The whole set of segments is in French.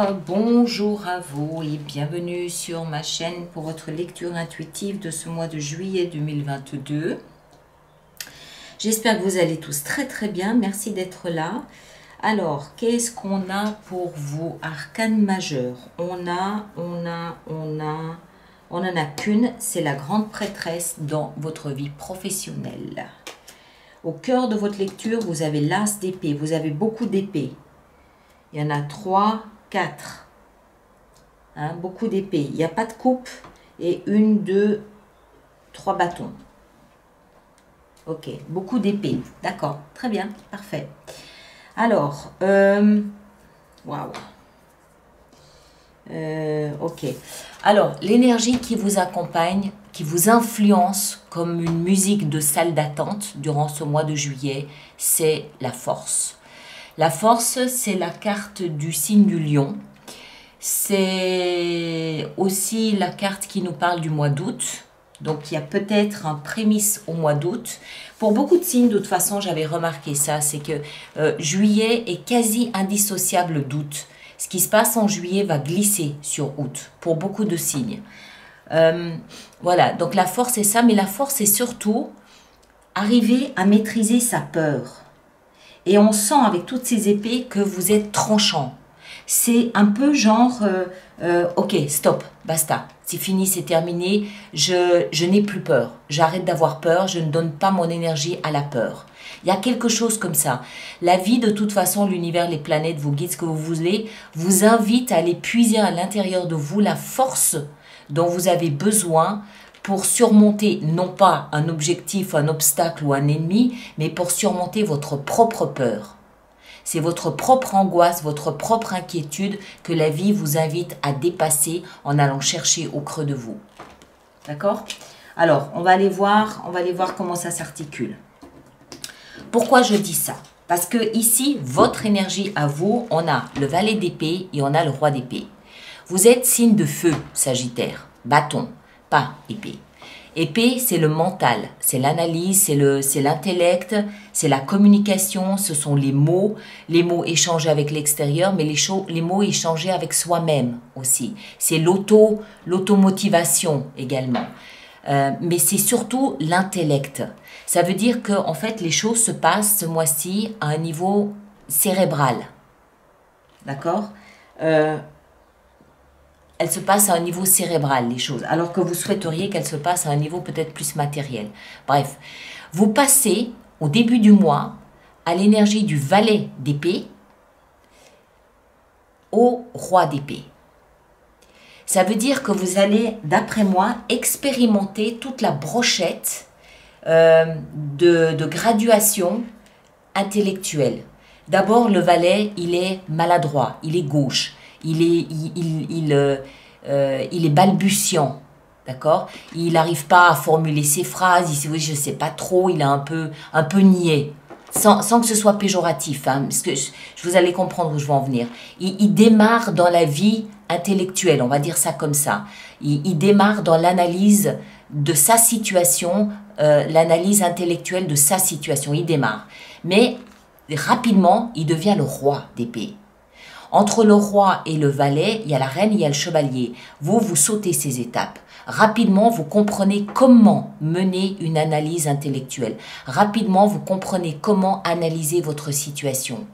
bonjour à vous et bienvenue sur ma chaîne pour votre lecture intuitive de ce mois de juillet 2022. J'espère que vous allez tous très bien, merci d'être là. Alors, qu'est-ce qu'on a pour vous? Arcane majeur, on n'en a qu'une, c'est la grande prêtresse dans votre vie professionnelle. Au cœur de votre lecture, vous avez l'as d'épée, vous avez beaucoup d'épées. Il y en a 3, 4. Hein, beaucoup d'épées. Il n'y a pas de coupe et 1, 2, 3 bâtons. Ok, beaucoup d'épées. D'accord, très bien, parfait. Alors, waouh. Ok. Alors, l'énergie qui vous accompagne, qui vous influence comme une musique de salle d'attente durant ce mois de juillet, c'est la force. La force, c'est la carte du signe du lion. C'est aussi la carte qui nous parle du mois d'août. Donc, il y a peut-être un prémisse au mois d'août. Pour beaucoup de signes, de toute façon, j'avais remarqué ça, c'est que juillet est quasi indissociable d'août. Ce qui se passe en juillet va glisser sur août, pour beaucoup de signes. Voilà, donc la force, c'est ça. Mais la force, c'est surtout arriver à maîtriser sa peur. Et on sent avec toutes ces épées que vous êtes tranchant. C'est un peu genre, ok, stop, basta, c'est fini, c'est terminé, je n'ai plus peur. J'arrête d'avoir peur, je ne donne pas mon énergie à la peur. Il y a quelque chose comme ça. La vie, de toute façon, l'univers, les planètes, vos guides, ce que vous voulez, vous invite à aller puiser à l'intérieur de vous la force dont vous avez besoin pour surmonter, non pas un objectif, un obstacle ou un ennemi, mais pour surmonter votre propre peur. C'est votre propre angoisse, votre propre inquiétude que la vie vous invite à dépasser en allant chercher au creux de vous. D'accord? Alors, on va aller voir comment ça s'articule. Pourquoi je dis ça? Parce que ici, votre énergie à vous, on a le valet d'épée et on a le roi d'épée. Vous êtes signe de feu, Sagittaire, bâton. Pas épée. Épée, c'est le mental, c'est l'analyse, c'est l'intellect, c'est la communication, ce sont les mots échangés avec l'extérieur, mais les mots échangés avec soi-même aussi. C'est l'automotivation également. Mais c'est surtout l'intellect. Ça veut dire que en fait, les choses se passent ce mois-ci à un niveau cérébral. D'accord? Elles se passent à un niveau cérébral, les choses, alors que vous souhaiteriez qu'elles se passent à un niveau peut-être plus matériel. Bref, vous passez au début du mois à l'énergie du valet d'épée au roi d'épée. Ça veut dire que vous allez, d'après moi, expérimenter toute la brochette de graduation intellectuelle. D'abord, le valet, il est maladroit, il est gauche. Il est balbutiant, d'accord? Il n'arrive pas à formuler ses phrases, il dit oui, je ne sais pas trop, il est un peu niais, sans que ce soit péjoratif, hein, parce que vous allez comprendre où je veux en venir. Il démarre dans la vie intellectuelle, on va dire ça comme ça. Il démarre dans l'analyse de sa situation, l'analyse intellectuelle de sa situation, il démarre. Mais rapidement, il devient le roi d'épée. Entre le roi et le valet, il y a la reine, il y a le chevalier. Vous sautez ces étapes. Rapidement, vous comprenez comment mener une analyse intellectuelle. Rapidement, vous comprenez comment analyser votre situation.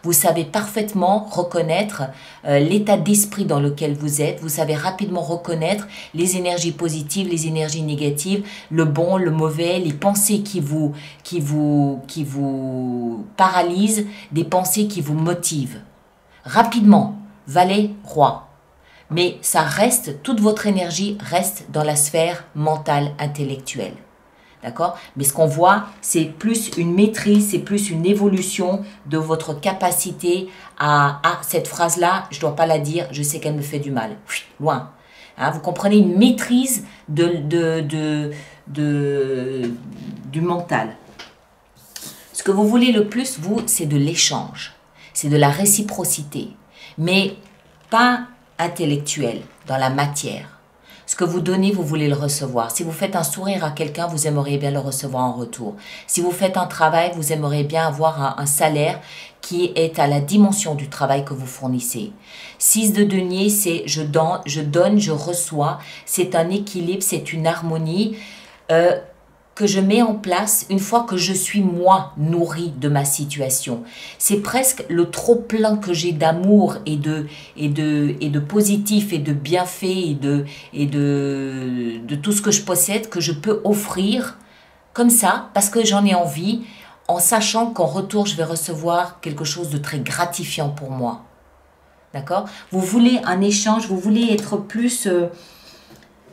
Vous savez parfaitement reconnaître l'état d'esprit dans lequel vous êtes. Vous savez rapidement reconnaître les énergies positives, les énergies négatives, le bon, le mauvais, les pensées qui vous paralysent, des pensées qui vous motivent. Rapidement, valet, roi. Mais ça reste, toute votre énergie reste dans la sphère mentale, intellectuelle. D'accord? Mais ce qu'on voit, c'est plus une maîtrise, c'est plus une évolution de votre capacité à... Ah, cette phrase-là, je ne dois pas la dire, je sais qu'elle me fait du mal. Loin. Hein, vous comprenez une maîtrise du mental. Ce que vous voulez le plus, vous, c'est de l'échange. C'est de la réciprocité, mais pas intellectuelle, dans la matière. Ce que vous donnez, vous voulez le recevoir. Si vous faites un sourire à quelqu'un, vous aimeriez bien le recevoir en retour. Si vous faites un travail, vous aimeriez bien avoir un salaire qui est à la dimension du travail que vous fournissez. 6 de denier, c'est je donne, je reçois. C'est un équilibre, c'est une harmonie que je mets en place une fois que je suis moi nourrie de ma situation. C'est presque le trop plein que j'ai d'amour et de positif et de bienfait et de tout ce que je possède que je peux offrir comme ça parce que j'en ai envie en sachant qu'en retour je vais recevoir quelque chose de très gratifiant pour moi. D'accord? Vous voulez un échange, vous voulez être plus...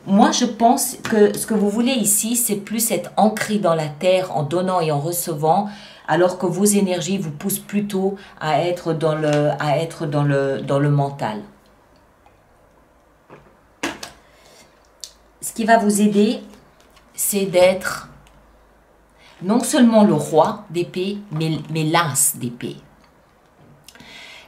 Moi, je pense que ce que vous voulez ici, c'est plus être ancré dans la terre en donnant et en recevant, alors que vos énergies vous poussent plutôt à être dans le mental. Ce qui va vous aider, c'est d'être non seulement le roi d'épée, mais l'as d'épée.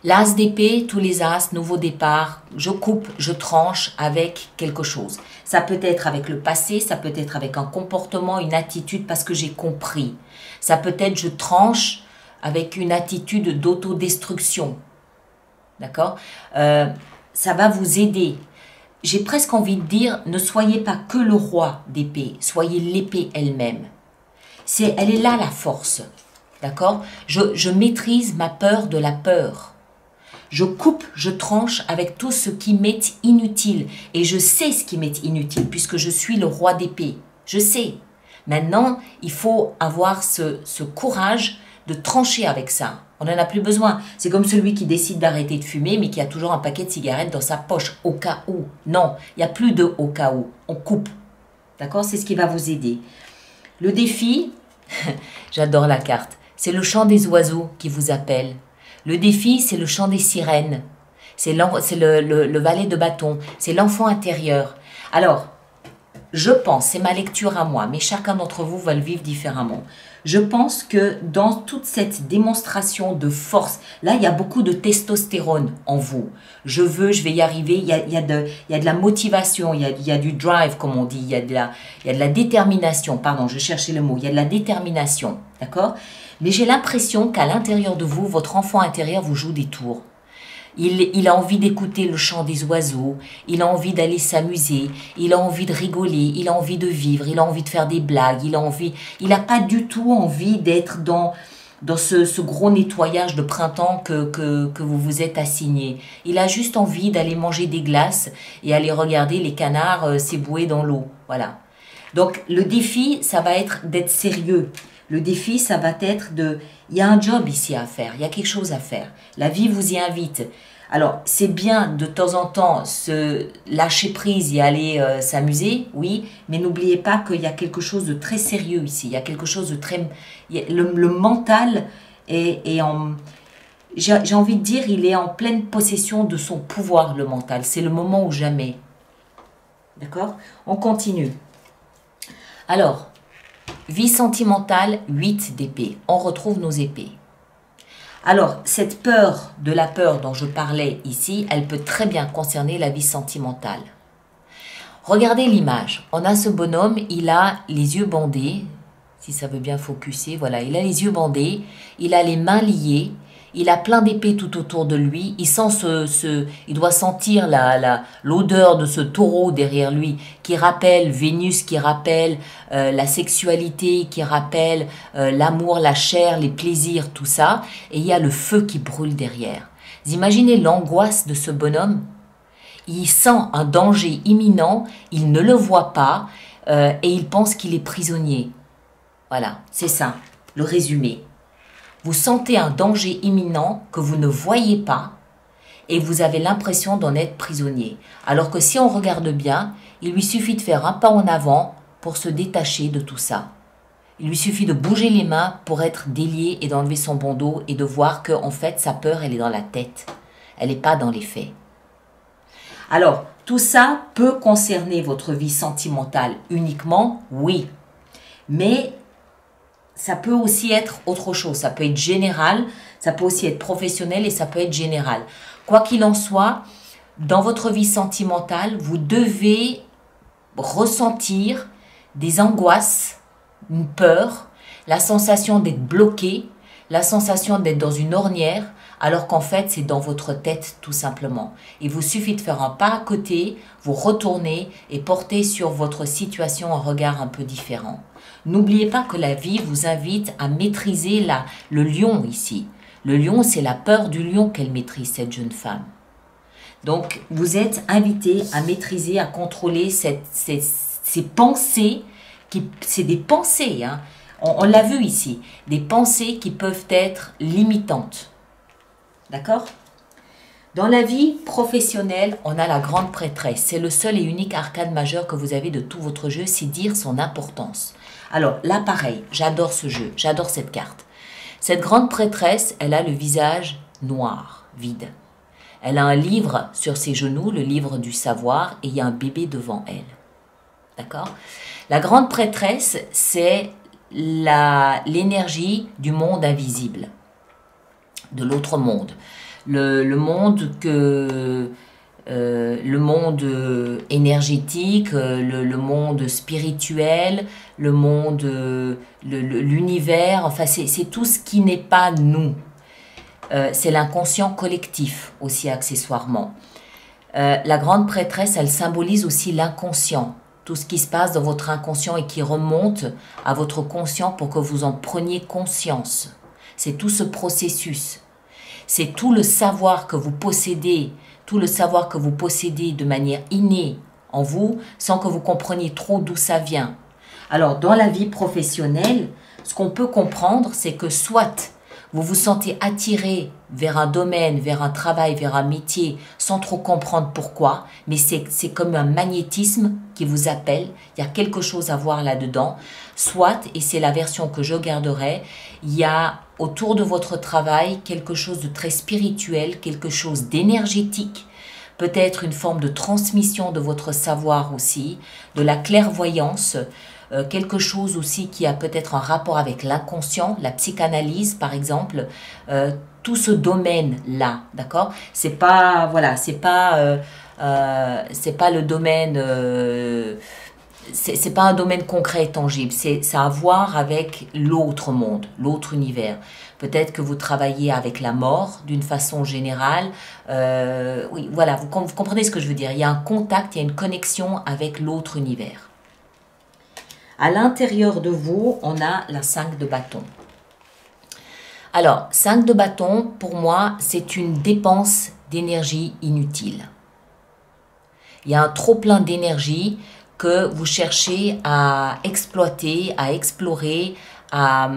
L'as d'épée, tous les as, nouveau départ, je coupe, je tranche avec quelque chose. Ça peut être avec le passé, ça peut être avec un comportement, une attitude parce que j'ai compris. Ça peut être je tranche avec une attitude d'autodestruction. D'accord? Ça va vous aider. J'ai presque envie de dire, ne soyez pas que le roi d'épée, soyez l'épée elle-même. Elle est là la force. D'accord? Je maîtrise ma peur de la peur. Je coupe, je tranche avec tout ce qui m'est inutile. Et je sais ce qui m'est inutile puisque je suis le roi d'épée. Je sais. Maintenant, il faut avoir ce courage de trancher avec ça. On n'en a plus besoin. C'est comme celui qui décide d'arrêter de fumer mais qui a toujours un paquet de cigarettes dans sa poche au cas où. Non, il n'y a plus de au cas où. On coupe. D'accord? C'est ce qui va vous aider. Le défi, j'adore la carte. C'est le chant des oiseaux qui vous appelle. Le défi, c'est le chant des sirènes, c'est le valet de bâton, c'est l'enfant intérieur. Alors, je pense, c'est ma lecture à moi, mais chacun d'entre vous va le vivre différemment. Je pense que dans toute cette démonstration de force, là, il y a beaucoup de testostérone en vous. Je veux, je vais y arriver, il y a de la motivation, il y a du drive, comme on dit, il y a de la détermination, pardon, je cherchais le mot, il y a de la détermination, d'accord ? Mais j'ai l'impression qu'à l'intérieur de vous, votre enfant intérieur vous joue des tours. Il a envie d'écouter le chant des oiseaux, il a envie d'aller s'amuser, il a envie de rigoler, il a envie de vivre, il a envie de faire des blagues, il n'a pas du tout envie d'être dans ce gros nettoyage de printemps que vous vous êtes assigné. Il a juste envie d'aller manger des glaces et aller regarder les canards s'ébouer dans l'eau. Voilà. Donc le défi, ça va être d'être sérieux. Le défi, ça va être il y a un job ici à faire, il y a quelque chose à faire. La vie vous y invite. Alors, c'est bien de temps en temps se lâcher prise et aller s'amuser, oui, mais n'oubliez pas qu'il y a quelque chose de très sérieux ici. Il y a quelque chose de très... Le mental est en... J'ai envie de dire, il est en pleine possession de son pouvoir, le mental. C'est le moment ou jamais. D'accord? On continue. Alors... Vie sentimentale, 8 d'épée. On retrouve nos épées. Alors, cette peur de la peur dont je parlais ici, elle peut très bien concerner la vie sentimentale. Regardez l'image. On a ce bonhomme, il a les yeux bandés. Si ça veut bien focuser, voilà. Il a les yeux bandés, il a les mains liées, il a plein d'épées tout autour de lui. Il sent il doit sentir l'odeur de ce taureau derrière lui qui rappelle Vénus, qui rappelle la sexualité, qui rappelle l'amour, la chair, les plaisirs, tout ça. Et il y a le feu qui brûle derrière. Vous imaginez l'angoisse de ce bonhomme? Il sent un danger imminent, il ne le voit pas et il pense qu'il est prisonnier. Voilà, c'est ça, le résumé. Vous sentez un danger imminent que vous ne voyez pas et vous avez l'impression d'en être prisonnier. Alors que si on regarde bien, il lui suffit de faire un pas en avant pour se détacher de tout ça. Il lui suffit de bouger les mains pour être délié et d'enlever son bandeau et de voir que en fait sa peur elle est dans la tête, elle n'est pas dans les faits. Alors tout ça peut concerner votre vie sentimentale uniquement, oui, mais ça peut aussi être autre chose, ça peut être général, ça peut aussi être professionnel et ça peut être général. Quoi qu'il en soit, dans votre vie sentimentale, vous devez ressentir des angoisses, une peur, la sensation d'être bloqué, la sensation d'être dans une ornière, alors qu'en fait c'est dans votre tête tout simplement. Il vous suffit de faire un pas à côté, vous retourner et porter sur votre situation un regard un peu différent. N'oubliez pas que la vie vous invite à maîtriser le lion ici. Le lion, c'est la peur du lion qu'elle maîtrise, cette jeune femme. Donc, vous êtes invité à maîtriser, à contrôler ces pensées, c'est des pensées, hein. On l'a vu ici, des pensées qui peuvent être limitantes. D'accord? Dans la vie professionnelle, on a la grande prêtresse. C'est le seul et unique arcane majeur que vous avez de tout votre jeu, c'est dire son importance. Alors là, pareil, j'adore ce jeu, j'adore cette carte. Cette grande prêtresse, elle a le visage noir, vide. Elle a un livre sur ses genoux, le livre du savoir, et il y a un bébé devant elle. D'accord? La grande prêtresse, c'est l'énergie du monde invisible, de l'autre monde. Le monde énergétique, le monde spirituel, le monde, l'univers, enfin c'est tout ce qui n'est pas nous. C'est l'inconscient collectif aussi accessoirement. La grande prêtresse, elle symbolise aussi l'inconscient, tout ce qui se passe dans votre inconscient et qui remonte à votre conscient pour que vous en preniez conscience. C'est tout ce processus. C'est tout le savoir que vous possédez, de manière innée en vous, sans que vous compreniez trop d'où ça vient. Alors, dans la vie professionnelle, ce qu'on peut comprendre, c'est que soit vous vous sentez attiré vers un domaine, vers un travail, vers un métier, sans trop comprendre pourquoi, mais c'est comme un magnétisme qui vous appelle, il y a quelque chose à voir là-dedans. Soit, et c'est la version que je garderai, il y a autour de votre travail quelque chose de très spirituel, quelque chose d'énergétique, peut-être une forme de transmission de votre savoir aussi, de la clairvoyance, quelque chose aussi qui a peut-être un rapport avec l'inconscient, la psychanalyse par exemple, tout ce domaine-là, d'accord? C'est pas, voilà, c'est pas le domaine, c'est pas un domaine concret et tangible, ça a à voir avec l'autre monde, l'autre univers. Peut-être que vous travaillez avec la mort d'une façon générale. Oui, voilà, vous comprenez ce que je veux dire. Il y a un contact, il y a une connexion avec l'autre univers. À l'intérieur de vous, on a la 5 de bâton. Alors, 5 de bâton, pour moi, c'est une dépense d'énergie inutile. Il y a un trop-plein d'énergie que vous cherchez à exploiter, à explorer, à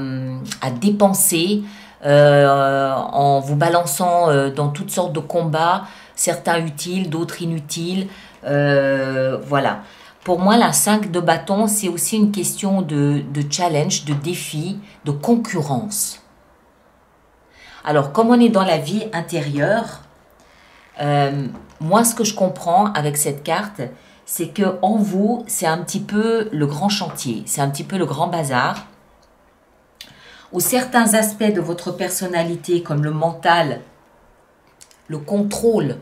dépenser en vous balançant dans toutes sortes de combats, certains utiles, d'autres inutiles. Voilà. Pour moi, la 5 de bâton, c'est aussi une question de challenge, de défi, de concurrence. Alors, comme on est dans la vie intérieure, moi, ce que je comprends avec cette carte, c'est que en vous, c'est un petit peu le grand chantier, c'est un petit peu le grand bazar, où certains aspects de votre personnalité, comme le mental, le contrôle,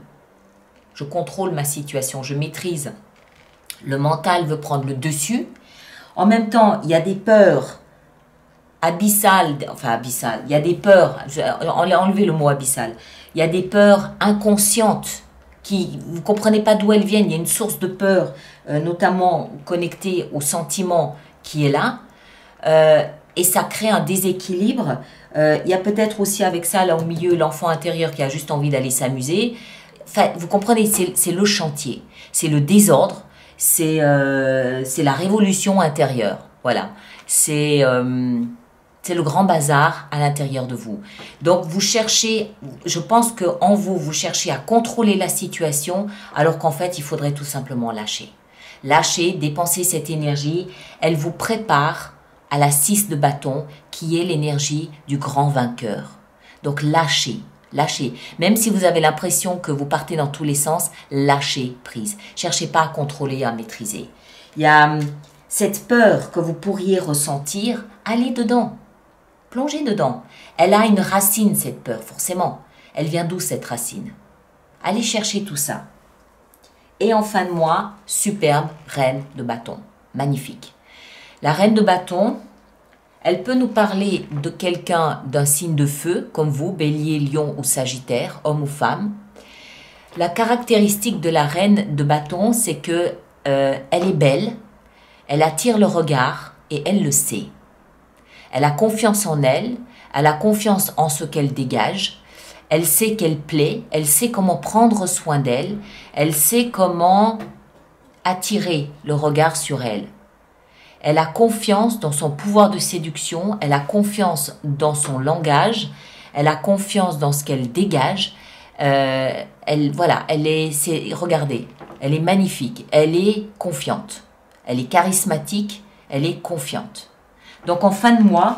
je contrôle ma situation, je maîtrise. Le mental veut prendre le dessus. En même temps, il y a des peurs abyssales, il y a des peurs, on a enlevé le mot abyssal, il y a des peurs inconscientes qui, vous ne comprenez pas d'où elles viennent, il y a une source de peur, notamment connectée au sentiment qui est là, et ça crée un déséquilibre. Il y a peut-être aussi avec ça, là au milieu, l'enfant intérieur qui a juste envie d'aller s'amuser. Enfin, vous comprenez, c'est le chantier, c'est le désordre, c'est la révolution intérieure. Voilà, c'est le grand bazar à l'intérieur de vous. Donc vous cherchez, je pense qu'en vous, vous cherchez à contrôler la situation, alors qu'en fait, il faudrait tout simplement lâcher. Lâcher, dépenser cette énergie, elle vous prépare à la 6 de bâton, qui est l'énergie du grand vainqueur. Donc lâchez. Lâchez. Même si vous avez l'impression que vous partez dans tous les sens, lâchez prise. Cherchez pas à contrôler, à maîtriser. Il y a cette peur que vous pourriez ressentir, allez dedans. Plongez dedans. Elle a une racine, cette peur, forcément. Elle vient d'où, cette racine? Allez chercher tout ça. Et en fin de mois, superbe reine de bâton. Magnifique. La reine de bâton, elle peut nous parler de quelqu'un d'un signe de feu, comme vous, bélier, lion ou sagittaire, homme ou femme. La caractéristique de la reine de bâton, c'est que elle est belle, elle attire le regard et elle le sait. Elle a confiance en elle, elle a confiance en ce qu'elle dégage, elle sait qu'elle plaît, elle sait comment prendre soin d'elle, elle sait comment attirer le regard sur elle. Elle a confiance dans son pouvoir de séduction, elle a confiance dans son langage, elle a confiance dans ce qu'elle dégage. Regardez, elle est magnifique, elle est confiante, elle est charismatique, elle est confiante. Donc en fin de mois,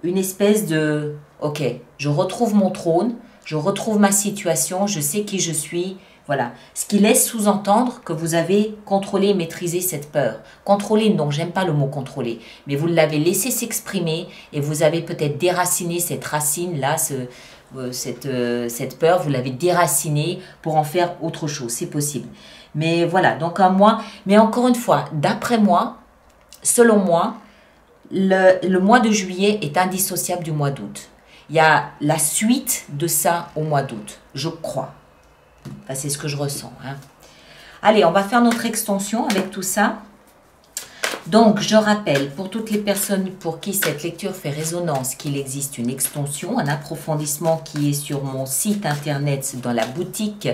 une espèce de, ok, je retrouve mon trône, je retrouve ma situation, je sais qui je suis, voilà. Ce qui laisse sous-entendre que vous avez contrôlé et maîtrisé cette peur. Contrôler, non, j'aime pas le mot contrôler, mais vous l'avez laissé s'exprimer et vous avez peut-être déraciné cette racine-là, cette peur, vous l'avez déracinée pour en faire autre chose, c'est possible. Mais voilà, donc un mois, mais encore une fois, d'après moi, selon moi, le mois de juillet est indissociable du mois d'août. Il y a la suite de ça au mois d'août, je crois. Enfin, c'est ce que je ressens. Hein. Allez, on va faire notre extension avec tout ça. Donc, je rappelle, pour toutes les personnes pour qui cette lecture fait résonance, qu'il existe une extension, un approfondissement qui est sur mon site internet, dans la boutique,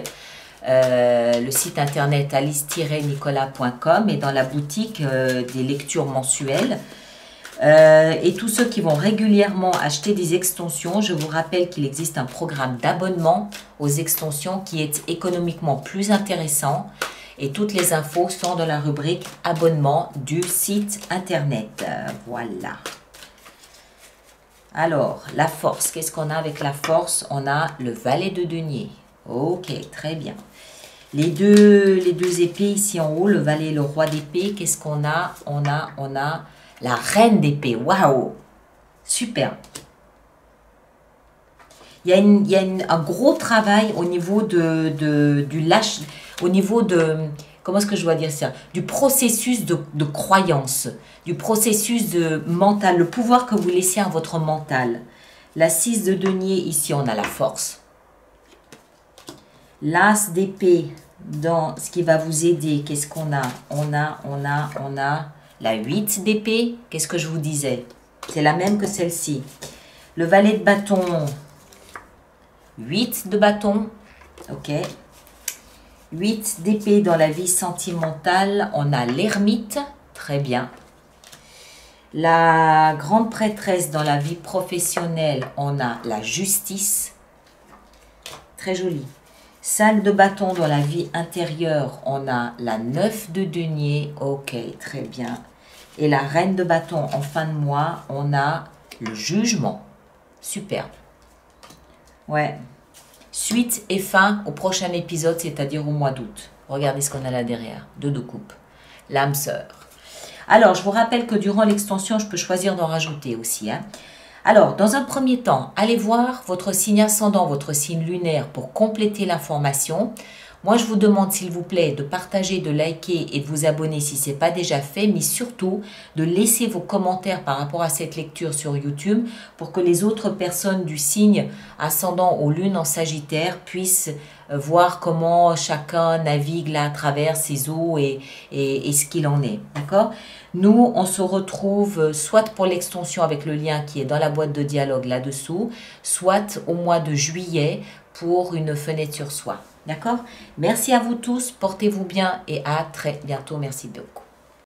le site internet alice-nicolas.com et dans la boutique des lectures mensuelles. Et tous ceux qui vont régulièrement acheter des extensions, je vous rappelle qu'il existe un programme d'abonnement aux extensions qui est économiquement plus intéressant et toutes les infos sont dans la rubrique abonnement du site internet. Voilà. Alors, la force, qu'est-ce qu'on a avec la force? On a le valet de denier. Ok, très bien. Les deux épées ici en haut, le valet et le roi d'épée, qu'est-ce qu'on a? On a la reine d'épée. Waouh! Super. Il y a un gros travail au niveau du lâche, au niveau de, comment est-ce que je dois dire ça? Du processus de croyance, du processus de mental, le pouvoir que vous laissez à votre mental. La 6 de denier, ici on a la force. L'as d'épée, dans ce qui va vous aider, qu'est-ce qu'on a? On a la 8 d'épée, qu'est-ce que je vous disais? C'est la même que celle-ci. Le valet de bâton, 8 de bâton, ok. 8 d'épée dans la vie sentimentale, on a l'ermite, très bien. La grande prêtresse dans la vie professionnelle, on a la justice, très joli. 5 de bâton dans la vie intérieure, on a la 9 de denier, ok, très bien. Et la reine de bâton en fin de mois, on a le jugement, superbe. Ouais. Suite et fin au prochain épisode, c'est-à-dire au mois d'août. Regardez ce qu'on a là derrière, 2 de coupe, l'âme sœur. Alors, je vous rappelle que durant l'extension, je peux choisir d'en rajouter aussi, hein. Alors, dans un premier temps, allez voir votre signe ascendant, votre signe lunaire pour compléter l'information. Moi, je vous demande, s'il vous plaît, de partager, de liker et de vous abonner si ce n'est pas déjà fait, mais surtout de laisser vos commentaires par rapport à cette lecture sur YouTube pour que les autres personnes du signe ascendant aux lunes en Sagittaire puissent voir comment chacun navigue là à travers ses eaux et ce qu'il en est. D'accord ? Nous, on se retrouve soit pour l'extension avec le lien qui est dans la boîte de dialogue là-dessous, soit au mois de juillet pour une fenêtre sur soi. D'accord? Merci à vous tous, portez-vous bien et à très bientôt. Merci beaucoup.